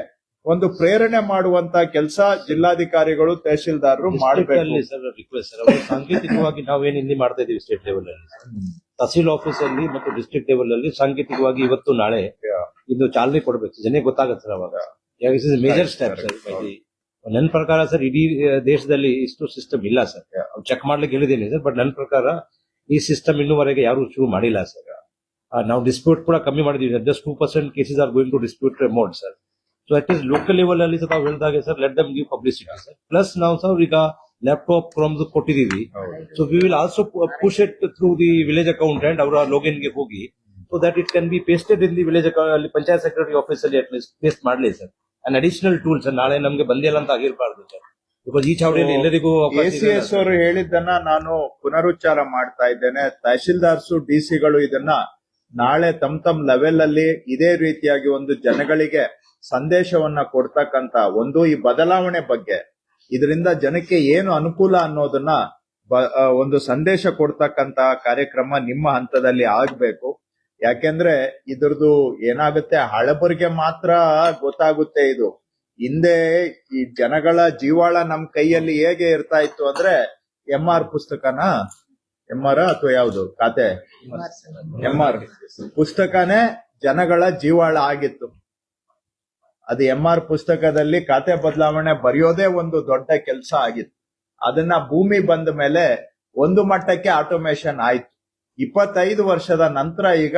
ಒಂದು ಪ್ರೇರಣೆ ಮಾಡುವಂತ ಕೆಲಸ ಜಿಲ್ಲಾಧಿಕಾರಿಗಳು ತಹಶೀಲ್ದಾರರು ಮಾಡಬೇಕು. ರಿಕ್ವೆಸ್ಟ್ ಸರ್, ಸಾಂಕೇತಿಕವಾಗಿ ನಾವೇನು ಇಲ್ಲಿ ಮಾಡ್ತಾ ಇದೀವಿ ಸ್ಟೇಟ್ ಲೆವೆಲ್ ಅಲ್ಲಿ, ತಹಸೀಲ್ ಆಫೀಸ್ ಅಲ್ಲಿ ಮತ್ತು ಡಿಸ್ಟ್ರಿಕ್ಟ್ ಲೆವೆಲ್ ಅಲ್ಲಿ ಸಾಂಕೇತಿಕವಾಗಿ ಇವತ್ತು ನಾಳೆ ಇದು ಚಾಲನೆ ಕೊಡಬೇಕು, ಜನಕ್ಕೆ ಗೊತ್ತಾಗುತ್ತೆ ಸರ್. ಅವಾಗ ಮೇಜರ್ ಸ್ಟೆಪ್ ಸರ್. ನನ್ನ ಪ್ರಕಾರ ಸರ್ ಇಡೀ ದೇಶದಲ್ಲಿ ಇಷ್ಟು ಸಿಸ್ಟಮ್ ಇಲ್ಲ ಸರ್. ಚೆಕ್ ಮಾಡ್ಲಿಕ್ಕೆ ಹೇಳಿದ್ದೀನಿ ಸರ್, ಬಟ್ ನನ್ನ ಪ್ರಕಾರ ಈ ಸಿಸ್ಟಮ್ ಇನ್ನೂವರೆಗೆ ಯಾರು ಶುರು ಮಾಡಿಲ್ಲ ಸರ್. ನಾವು ಡಿಸ್ಪ್ಯೂಟ್ ಕೂಡ ಕಮ್ಮಿ ಮಾಡಿದೀವಿ. Just 2% cases are going to dispute mode sir. So at least local level ಅಲ್ಲಿ ತಾವು ಹೇಳಿದಾಗೆ sir, let them give publicity sir. Plus ನಾವು ಸರ್ ಈಗ ಲ್ಯಾಪ್ಟಾಪ್ ಕೊಟ್ಟಿದೀವಿ. So we will also push it through the village accountant ಅವರ ಲಾಗಿನ್ ಗೆ ಹೋಗಿ, so that it can be pasted in the village ಅಲ್ಲಿ ಪಂಚಾಯತ್ ಸೆಕ್ರೆಟರಿ ಆಫೀಸ್ ಅಲ್ಲಿ ಅಟ್ಲೀಸ್ಟ್ ಪೇಸ್ಟ್ ಮಾಡಲಿ sir. An additional tool sir, ನಾಳೆ ನಮ್ಗೆ ಬಂದಿಲ್ಲ ಅಂತ ಆಗಿರಬಾರ್ದು ಸರ್. ಬಿಕಾಸ್ ಈ ಚಾವಡಿಯಲ್ಲಿ ಎಲ್ಲರಿಗೂ ACS ಅವರು ಹೇಳಿದ್ದನ್ನ ನಾನು ಪುನರುಚ್ಚಾರ ಮಾಡ್ತಾ ಇದ್ದೇನೆ. ತಹಶೀಲ್ದಾರ್ಸು ಡಿಸಿಗಳು ಇದನ್ನ ನಾಳೆ ತಮ್ ಲೆವೆಲ್ ಅಲ್ಲಿ ಇದೇ ರೀತಿಯಾಗಿ ಒಂದು ಜನಗಳಿಗೆ ಸಂದೇಶವನ್ನ ಕೊಡ್ತಕ್ಕಂತ ಒಂದು ಈ ಬದಲಾವಣೆ ಬಗ್ಗೆ, ಇದರಿಂದ ಜನಕ್ಕೆ ಏನು ಅನುಕೂಲ ಅನ್ನೋದನ್ನ ಒಂದು ಸಂದೇಶ ಕೊಡ್ತಕ್ಕಂತ ಕಾರ್ಯಕ್ರಮ ನಿಮ್ಮ ಹಂತದಲ್ಲಿ ಆಗ್ಬೇಕು. ಯಾಕೆಂದ್ರೆ ಇದ್ರದ್ದು ಏನಾಗುತ್ತೆ, ಹಳಬರಿಗೆ ಮಾತ್ರ ಗೊತ್ತಾಗುತ್ತೆ ಇದು. ಹಿಂದೆ ಈ ಜನಗಳ ಜೀವಾಳ ನಮ್ ಕೈಯಲ್ಲಿ ಹೇಗೆ ಇರ್ತಾ ಇತ್ತು ಅಂದ್ರೆ, MR ಪುಸ್ತಕನ, MR ಅಥವಾ ಯಾವುದು ಖಾತೆ, MR ಪುಸ್ತಕನೇ ಜನಗಳ ಜೀವಾಳ ಆಗಿತ್ತು. ಅದು MR ಪುಸ್ತಕದಲ್ಲಿ ಖಾತೆ ಬದಲಾವಣೆ ಬರೆಯೋದೇ ಒಂದು ದೊಡ್ಡ ಕೆಲಸ ಆಗಿತ್ತು. ಅದನ್ನ ಭೂಮಿ ಬಂದ ಮೇಲೆ ಒಂದು ಮಟ್ಟಕ್ಕೆ ಆಟೋಮೇಶನ್ ಆಯ್ತು. 25 ವರ್ಷದ ನಂತರ ಈಗ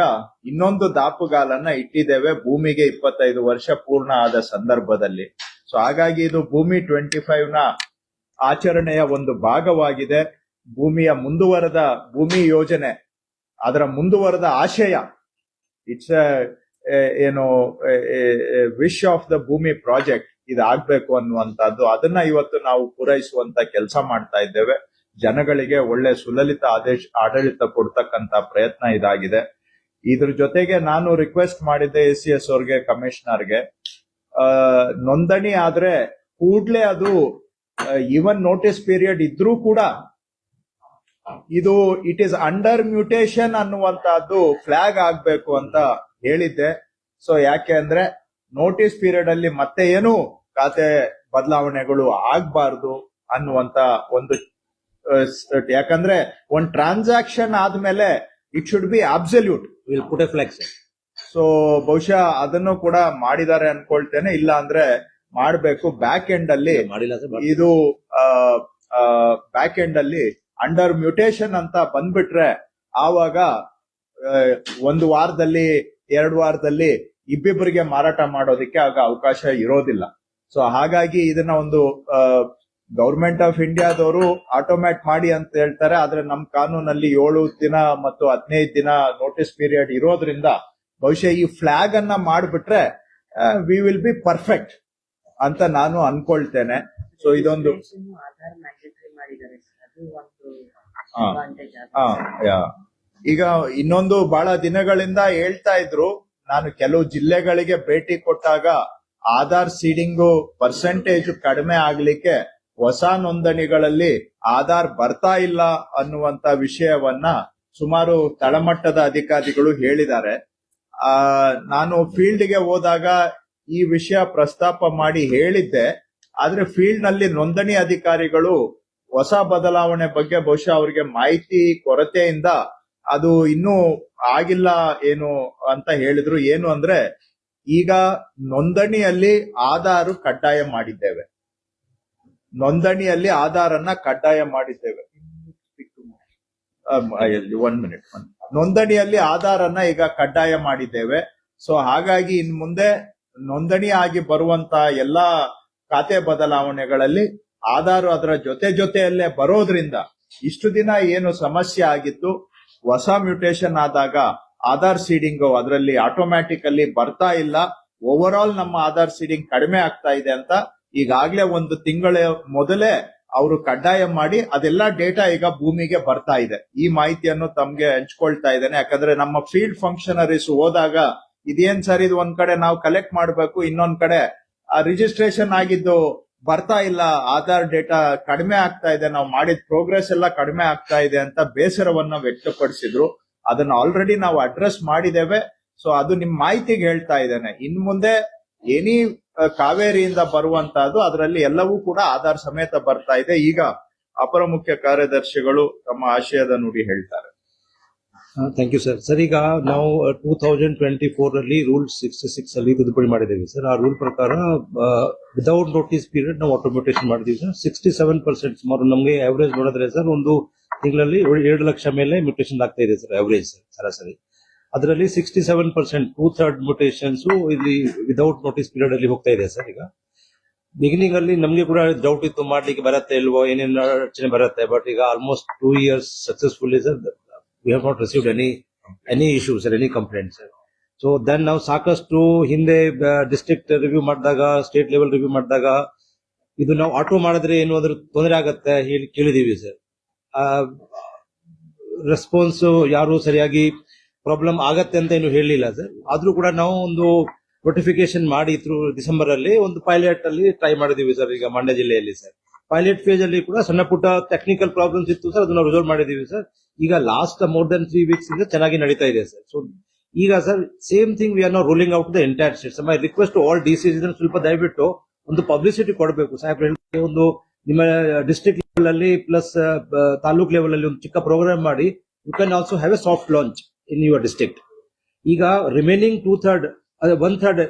ಇನ್ನೊಂದು ದಾಪುಗಾಲನ್ನ ಇಟ್ಟಿದ್ದೇವೆ ಭೂಮಿಗೆ 25 ವರ್ಷ ಪೂರ್ಣ ಆದ ಸಂದರ್ಭದಲ್ಲಿ. ಸೊ ಹಾಗಾಗಿ ಇದು ಭೂಮಿ 25 ನ ಆಚರಣೆಯ ಒಂದು ಭಾಗವಾಗಿದೆ. ಭೂಮಿಯ ಮುಂದುವರೆದ ಭೂಮಿ ಯೋಜನೆ, ಅದರ ಮುಂದುವರೆದ ಆಶಯ, ಇಟ್ಸ್ ಏನು ವಿಶ್ ಆಫ್ ದ ಭೂಮಿ ಪ್ರಾಜೆಕ್ಟ್ ಇದಾಗಬೇಕು ಅನ್ನುವಂಥದ್ದು. ಅದನ್ನ ಇವತ್ತು ನಾವು ಪೂರೈಸುವಂತ ಕೆಲಸ ಮಾಡ್ತಾ ಇದ್ದೇವೆ. ಜನಗಳಿಗೆ ಒಳ್ಳೆ ಸುಲಲಿತ ಆಡಳಿತ ಕೊಡ್ತಕ್ಕಂತ ಪ್ರಯತ್ನ ಇದಾಗಿದೆ. ಇದ್ರ ಜೊತೆಗೆ ನಾನು ರಿಕ್ವೆಸ್ಟ್ ಮಾಡಿದ್ದೆ ACS ಅವ್ರಿಗೆ, ಕಮಿಷನರ್ಗೆ, ನೋಂದಣಿ ಆದ್ರೆ ಕೂಡ್ಲೆ ಅದು ಈವನ್ ನೋಟಿಸ್ ಪೀರಿಯಡ್ ಇದ್ರೂ ಕೂಡ ಇದು ಇಟ್ ಈಸ್ ಅಂಡರ್ ಮ್ಯೂಟೇಷನ್ ಅನ್ನುವಂತಹದ್ದು ಫ್ಲಾಗ್ ಆಗ್ಬೇಕು ಅಂತ ಹೇಳಿದ್ದೆ. ಸೊ ಯಾಕೆ ಅಂದ್ರೆ ನೋಟಿಸ್ ಪೀರಿಯಡ್ ಅಲ್ಲಿ ಮತ್ತೆ ಏನು ಖಾತೆ ಬದಲಾವಣೆಗಳು ಆಗ್ಬಾರ್ದು ಅನ್ನುವಂತ ಒಂದು, ಯಾಕಂದ್ರೆ ಒಂದ್ ಟ್ರಾನ್ಸಾಕ್ಷನ್ ಆದ್ಮೇಲೆ it should be absolute. Will put a flag sir. So ಬಹುಶಃ ಅದನ್ನು ಕೂಡ ಮಾಡಿದ್ದಾರೆ ಅನ್ಕೊಳ್ತೇನೆ. ಇಲ್ಲ ಅಂದ್ರೆ ಮಾಡ್ಬೇಕು. ಬ್ಯಾಕ್ ಎಂಡ್ ಅಲ್ಲಿ ಮಾಡಿಲ್ಲ ಸರ್. ಇದು ಬ್ಯಾಕ್ ಎಂಡ್ ಅಲ್ಲಿ ಅಂಡರ್ ಮ್ಯೂಟೇಷನ್ ಅಂತ ಬಂದ್ಬಿಟ್ರೆ ಆವಾಗ 1 ವಾರದಲ್ಲಿ 2 ವಾರದಲ್ಲಿ ಇಬ್ಬಿಬ್ಬರಿಗೆ ಮಾರಾಟ ಮಾಡೋದಕ್ಕೆ ಆಗ ಅವಕಾಶ ಇರೋದಿಲ್ಲ. ಸೊ ಹಾಗಾಗಿ ಇದನ್ನ ಒಂದು ಗವರ್ಮೆಂಟ್ ಆಫ್ ಇಂಡಿಯಾದವರು ಆಟೋಮ್ಯಾಟ್ ಮಾಡಿ ಅಂತ ಹೇಳ್ತಾರೆ. ಆದ್ರೆ ನಮ್ ಕಾನೂನಲ್ಲಿ 7 ದಿನ ಮತ್ತು 15 ದಿನ ನೋಟಿಸ್ ಪೀರಿಯಡ್ ಇರೋದ್ರಿಂದ ಬಹುಶಃ ಈ ಫ್ಲಾಗ್ ಅನ್ನ ಮಾಡ್ಬಿಟ್ರೆ ವಿ ವಿಲ್ ಬಿ ಪರ್ಫೆಕ್ಟ್ ಅಂತ ನಾನು ಅನ್ಕೊಳ್ತೇನೆ. ಸೊ ಇದೊಂದು ಈಗ ಇನ್ನೊಂದು ಬಹಳ ದಿನಗಳಿಂದ ಹೇಳ್ತಾ ಇದ್ರು, ನಾನು ಕೆಲವು ಜಿಲ್ಲೆಗಳಿಗೆ ಭೇಟಿ ಕೊಟ್ಟಾಗ ಆಧಾರ್ ಸೀಡಿಂಗು ಪರ್ಸೆಂಟೇಜ್ ಕಡಿಮೆ ಆಗ್ಲಿಕ್ಕೆ ಹೊಸ ನೋಂದಣಿಗಳಲ್ಲಿ ಆಧಾರ್ ಬರ್ತಾ ಇಲ್ಲ ಅನ್ನುವಂತ ವಿಷಯವನ್ನ ಸುಮಾರು ತಳಮಟ್ಟದ ಅಧಿಕಾರಿಗಳು ಹೇಳಿದ್ದಾರೆ. ನಾನು ಫೀಲ್ಡ್ ಗೆ ಹೋದಾಗ ಈ ವಿಷಯ ಪ್ರಸ್ತಾಪ ಮಾಡಿ ಹೇಳಿದ್ದೆ. ಆದ್ರೆ ಫೀಲ್ಡ್ ನಲ್ಲಿ ನೋಂದಣಿ ಅಧಿಕಾರಿಗಳು ಹೊಸ ಬದಲಾವಣೆ ಬಗ್ಗೆ ಬಹುಶಃ ಅವರಿಗೆ ಮಾಹಿತಿ ಕೊರತೆಯಿಂದ ಅದು ಇನ್ನೂ ಆಗಿಲ್ಲ ಏನು ಅಂತ ಹೇಳಿದ್ರು. ಏನು ಅಂದ್ರೆ ಈಗ ನೋಂದಣಿಯಲ್ಲಿ ಆಧಾರ್ ಕಡ್ಡಾಯ ಮಾಡಿದ್ದೇವೆ. ನೋಂದಣಿಯಲ್ಲಿ ಆಧಾರನ್ನ ಕಡ್ಡಾಯ ಮಾಡಿದ್ದೇವೆ. 1 ಮಿನಿಟ್. ನೋಂದಣಿಯಲ್ಲಿ ಆಧಾರನ್ನ ಈಗ ಕಡ್ಡಾಯ ಮಾಡಿದ್ದೇವೆ. ಸೊ ಹಾಗಾಗಿ ಇನ್ ಮುಂದೆ ನೋಂದಣಿ ಆಗಿ ಬರುವಂತ ಎಲ್ಲಾ ಖಾತೆ ಬದಲಾವಣೆಗಳಲ್ಲಿ ಆಧಾರ್ ಅದರ ಜೊತೆಯಲ್ಲೇ ಬರೋದ್ರಿಂದ ಇಷ್ಟು ದಿನ ಏನು ಸಮಸ್ಯೆ ಆಗಿತ್ತು, ಹೊಸ ಮ್ಯೂಟೇಶನ್ ಆದಾಗ ಆಧಾರ್ ಸೀಡಿಂಗ್ ಅದರಲ್ಲಿ ಆಟೋಮ್ಯಾಟಿಕಲಿ ಬರ್ತಾ ಇಲ್ಲ, ಓವರ್ ಆಲ್ ನಮ್ಮ ಆಧಾರ್ ಸೀಡಿಂಗ್ ಕಡಿಮೆ ಆಗ್ತಾ ಇದೆ ಅಂತ ಈಗಾಗಲೇ 1 ತಿಂಗಳ ಮೊದಲೇ ಅವರು ಕಡ್ಡಾಯ ಮಾಡಿ ಅದೆಲ್ಲ ಡೇಟಾ ಈಗ ಭೂಮಿಗೆ ಬರ್ತಾ ಇದೆ. ಈ ಮಾಹಿತಿಯನ್ನು ತಮ್ಗೆ ಹಂಚ್ಕೊಳ್ತಾ ಇದ್ದೇನೆ. ಯಾಕಂದ್ರೆ ನಮ್ಮ ಫೀಲ್ಡ್ ಫಂಕ್ಷನರೀಸ್ ಹೋದಾಗ ಇದೇನ್ ಸರ್, ಇದು ಒಂದ್ ಕಡೆ ನಾವು ಕಲೆಕ್ಟ್ ಮಾಡಬೇಕು, ಇನ್ನೊಂದ್ ಕಡೆ ರಿಜಿಸ್ಟ್ರೇಷನ್ ಆಗಿದ್ದು ಬರ್ತಾ ಇಲ್ಲ, ಆಧಾರ್ ಡೇಟಾ ಕಡಿಮೆ ಆಗ್ತಾ ಇದೆ, ನಾವು ಮಾಡಿದ ಪ್ರೋಗ್ರೆಸ್ ಎಲ್ಲ ಕಡಿಮೆ ಆಗ್ತಾ ಇದೆ ಅಂತ ಬೇಸರವನ್ನ ವ್ಯಕ್ತಪಡಿಸಿದ್ರು. ಅದನ್ನ ಆಲ್ರೆಡಿ ನಾವು ಅಡ್ರೆಸ್ ಮಾಡಿದ್ದೇವೆ. ಸೊ ಅದು ನಿಮ್ ಮಾಹಿತಿಗೆ ಹೇಳ್ತಾ ಇದ್ದೇನೆ. ಇನ್ ಮುಂದೆ ಎನಿ ಕಾವೇರಿಯಿಂದ ಬರುವಂತಹದ್ದು ಅದರಲ್ಲಿ ಎಲ್ಲವೂ ಕೂಡ ಆಧಾರ್ ಸಮೇತ ಬರ್ತಾ ಇದೆ. ಈಗ ಅಪರ ಮುಖ್ಯ ಕಾರ್ಯದರ್ಶಿಗಳು ತಮ್ಮ ಆಶಯದ ನುಡಿ ಹೇಳ್ತಾರೆ. Thank you sir. ಸರ್, ಈಗ ನಾವು 2024 ಅಲ್ಲಿ ರೂಲ್ 66 ಅಲ್ಲಿ ತಿದ್ದುಪಡಿ ಮಾಡಿದ್ದೇವೆ ಸರ್. ಆ ರೂಲ್ ಪ್ರಕಾರ ವಿದೌಟ್ ನೋಟಿಸ್ ಪೀರಿಯಡ್ ನಾವು ಆಟೋಮೇಟೇಷನ್ ಮಾಡಿದೀವಿ ಸರ್. 67% ಸುಮಾರು ನಮಗೆ ಅವರೇಜ್ ನೋಡಿದ್ರೆ ಸರ್ ಒಂದು ತಿಂಗಳಲ್ಲಿ 2 ಲಕ್ಷ ಮೇಲೆ ಮ್ಯೂಟೇಷನ್ ಆಗ್ತಾ ಇದೆ ಸರ್, ಅವರೇಜ್ ಸರಾಸರಿ. ಅದರಲ್ಲಿ 67% 2/3 ಮ್ಯೂಟೇಷನ್ಸ್ ಇಲ್ಲಿ ವಿದೌಟ್ ನೋಟಿಸ್ ಪೀರಿಯಡ್ ಅಲ್ಲಿ ಹೋಗ್ತಾ ಇದೆ ಸರ್. ಈಗ ಬಿಗಿನಿಂಗ್ ಅಲ್ಲಿ ನಮ್ಗೆ ಕೂಡ ಡೌಟ್ ಇತ್ತು ಮಾಡ್ಲಿಕ್ಕೆ ಬರುತ್ತೆ ಇಲ್ವೋ ಏನೇನು ಅಡಚಣೆ ಬರುತ್ತೆ ಬಟ್ ಈಗ almost 2 years successfully sir we have not received any issues sir any complaint sir so then ನಾವು ಸಾಕಷ್ಟು ಹಿಂದೆ ಡಿಸ್ಟ್ರಿಕ್ಟ್ ರಿವ್ಯೂ ಮಾಡಿದಾಗ ಸ್ಟೇಟ್ ಲೆವೆಲ್ ರಿವ್ಯೂ ಮಾಡಿದಾಗ ಇದು ನಾವು ಆಟೋ ಮಾಡಿದ್ರೆ ಏನು ಅದ್ರ ತೊಂದರೆ ಆಗತ್ತೆ ಹೇಳಿ ಕೇಳಿದೀವಿ ಸರ್ ರೆಸ್ಪಾನ್ಸ್ ಯಾರು ಸರಿಯಾಗಿ ಪ್ರಾಬ್ಲಮ್ ಆಗತ್ತೆ ಅಂತ ಏನು ಹೇಳಿಲ್ಲ ಸರ್ ಆದ್ರೂ ಕೂಡ ನಾವು ಒಂದು ನೋಟಿಫಿಕೇಶನ್ ಮಾಡಿ ಡಿಸೆಂಬರ್ ಅಲ್ಲಿ ಒಂದು ಪೈಲಟ್ ಅಲ್ಲಿ ಟ್ರೈ ಮಾಡಿದೀವಿ ಸರ್ ಈಗ ಮಂಡ್ಯ ಜಿಲ್ಲೆಯಲ್ಲಿ ಸರ್ ಪೈಲಟ್ ಫೇಸ್ ಅಲ್ಲಿ ಕೂಡ ಸಣ್ಣ ಪುಟ್ಟ ಟೆಕ್ನಿಕಲ್ ಪ್ರಾಬ್ಲಮ್ಸ್ ಇತ್ತು ಸರ್ ಅದನ್ನ ರಿಸಾಲ್ವ್ ಮಾಡಿದೀವಿ ಸರ್ ಈಗ ಲಾಸ್ಟ್ ಮೋರ್ ದನ್ 3 weeks ಇಂದ ಚೆನ್ನಾಗಿ ನಡೀತಾ ಇದೆ ಸರ್ ಸೊ ಈಗ sir same thing we are not ruling out the entire states my request to all DCs ಸ್ವಲ್ಪ ದಯವಿಟ್ಟು ಒಂದು ಪಬ್ಲಿಸಿಟಿ ಕೊಡಬೇಕು ಸಾಹೇಬ್ರೆ ಒಂದು ನಿಮ್ಮ ಡಿಸ್ಟ್ರಿಕ್ಟ್ ಲೆವೆಲ್ ಅಲ್ಲಿ ಪ್ಲಸ್ ತಾಲೂಕ್ ಲೆವೆಲ್ ಅಲ್ಲಿ ಒಂದು ಚಿಕ್ಕ ಪ್ರೋಗ್ರಾಮ್ ಮಾಡಿ you can also have a soft launch in your district ಈಗ ರಿಮೈನಿಂಗ್ 1/3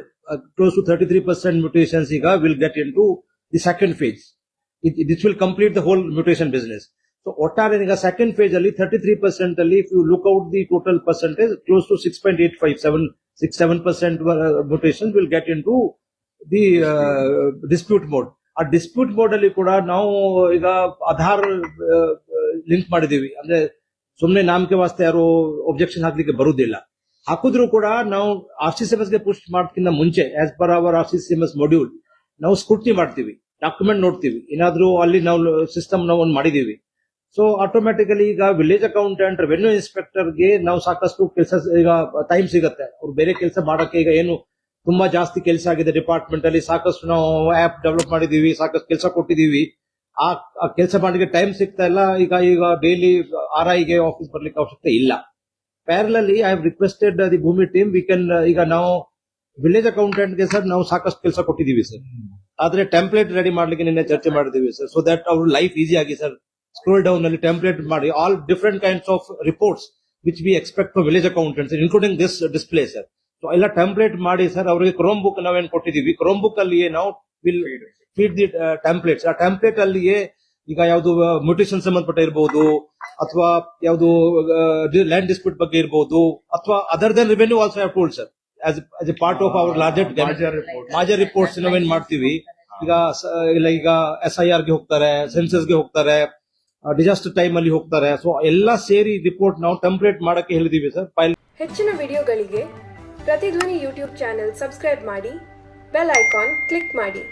close to 33% mutations ಈಗ will get into the second phase. This will complete the whole mutation business. So ಒಟ್ಟಾರೆ ಈಗ second phase ಅಲ್ಲಿ 33% ಅಲ್ಲಿ if you look out the total percentage close to 6.85 mutations will get into the dispute mode. ಆ dispute mode ಅಲ್ಲಿ ಕೂಡ ನಾವು ಈಗ ಆಧಾರ್ ಲಿಂಕ್ ಮಾಡಿದೀವಿ ಅಂದ್ರೆ ಸುಮ್ನೆ ನಾಮಕೆ ವಾಸ್ತೆ ಯಾರು ಒಬ್ಜೆಕ್ಷನ್ ಹಾಕ್ಲಿಕ್ಕೆ ಬರುವುದಿಲ್ಲ ಹಾಕಿದ್ರು ಕೂಡ ನಾವು RCCMS ಗೆ ಪುಷ್ ಮಾಡೋದಕ್ಕಿಂತ ಮುಂಚೆ as per our RCCMS module ನಾವು ಸ್ಕ್ರೂಟಿನಿ ಮಾಡ್ತೀವಿ ಡಾಕ್ಯುಮೆಂಟ್ ನೋಡ್ತೀವಿ ಏನಾದ್ರೂ ಅಲ್ಲಿ ನಾವು ಸಿಸ್ಟಮ್ ನಾವು ಒಂದು ಮಾಡಿದೀವಿ ಸೊ ಆಟೋಮ್ಯಾಟಿಕಲಿ ಈಗ ವಿಲೇಜ್ ಅಕೌಂಟೆಂಟ್ ರೆವೆನ್ಯೂ ಇನ್ಸ್ಪೆಕ್ಟರ್ ಗೆ ನಾವು ಸಾಕಷ್ಟು ಕೆಲಸ ಈಗ ಟೈಮ್ ಸಿಗುತ್ತೆ ಅವ್ರು ಬೇರೆ ಕೆಲಸ ಮಾಡಕ್ಕೆ ಈಗ ಏನು ತುಂಬಾ ಜಾಸ್ತಿ ಕೆಲಸ ಆಗಿದೆ ಡಿಪಾರ್ಟ್ಮೆಂಟ್ ಅಲ್ಲಿ ಸಾಕಷ್ಟು ನಾವು ಆಪ್ ಡೆವಲಪ್ ಮಾಡಿದೀವಿ ಸಾಕಷ್ಟು ಕೆಲಸ ಕೊಟ್ಟಿದೀವಿ ಆ ಕೆಲಸ ಮಾಡಲಿಕ್ಕೆ ಟೈಮ್ ಸಿಗ್ತಾ ಇಲ್ಲ ಈಗ ಡೈಲಿ RI ಗೆ ಆಫೀಸ್ ಬರ್ಲಿಕ್ಕೆ ಅವಶ್ಯಕತೆ ಇಲ್ಲ ಪ್ಯಾರಲಲ್ಲಿ ಐ ಹ್ಯಾವ್ ರಿಕ್ವೆಸ್ಟೆಡ್ ದಿ ಭೂಮಿ ಟೀಮ್ ವಿ ಕ್ಯಾನ್ ಈಗ ನಾವು ವಿಲೇಜ್ ಅಕೌಂಟೆಂಟ್ ಗೆ ಸರ್ ನಾವು ಸಾಕಷ್ಟು ಕೆಲಸ ಕೊಟ್ಟಿದೀವಿ ಸರ್ ಆದ್ರೆ ಟೆಂಪ್ಲೇಟ್ ರೆಡಿ ಮಾಡ್ಲಿಕ್ಕೆ ನಿನ್ನೆ ಚರ್ಚೆ ಮಾಡಿದೀವಿ ಸರ್ ಸೊ ದಟ್ ಅವ್ರ ಲೈಫ್ ಈಸಿ ಆಗಿ ಸರ್ ಸ್ಕ್ರೋಲ್ ಡೌನ್ ಅಲ್ಲಿ ಟೆಂಪ್ಲೇಟ್ ಮಾಡಿ all different kinds of reports which we expect for village accountants including this display sir so ಎಲ್ಲ ಟೆಂಪ್ಲೇಟ್ ಮಾಡಿ ಸರ್ ಅವರಿಗೆ ಕ್ರೋಮ್ ಬುಕ್ ನಾವೇನ್ ಕೊಟ್ಟಿದೀವಿ ಕ್ರೋಮ್ ಬುಕ್ ಅಲ್ಲಿಯೇ ನಾವು ವಿಲ್ ಫೀಡ್ ದಿ ಟೆಂಪ್ಲೇಟ್ಸ್ ಆ ಟೆಂಪ್ಲೇಟ್ ಅಲ್ಲಿಯೇ ಈಗ ಯಾವುದು ಮ್ಯೂಟೇಷನ್ ಸಂಬಂಧಪಟ್ಟ ಇರಬಹುದು ಅಥವಾ ಯಾವುದು ಲ್ಯಾಂಡ್ ಡಿಸ್ಪ್ಯೂಟ್ ಬಗ್ಗೆ ಇರಬಹುದು ಅಥವಾ other than revenue also have told sir as a part of our largest major reports ನಾವೇನ್ ಮಾಡ್ತೀವಿ ಈಗ SIR ಗೆ ಹೋಗ್ತಾರೆ ಸೆನ್ಸಸ್ ಗೆ ಹೋಗ್ತಾರೆ ಡಿಸಾಸ್ಟರ್ ಟೈಮ್ ಅಲ್ಲಿ ಹೋಗ್ತಾರೆ ಸೊ ಎಲ್ಲ ಸೇರಿ ರಿಪೋರ್ಟ್ ನಾವು ಟೆಂಪ್ಲೇಟ್ ಮಾಡಕ್ಕೆ ಹೇಳಿದೀವಿ ಸರ್ ಹೆಚ್ಚಿನ ವಿಡಿಯೋಗಳಿಗೆ ಪ್ರತಿಧ್ವನಿ ಯೂಟ್ಯೂಬ್ ಚಾನೆಲ್ ಸಬ್ಸ್ಕ್ರೈಬ್ ಮಾಡಿ ಬೆಲ್ ಐಕಾನ್ ಕ್ಲಿಕ್ ಮಾಡಿ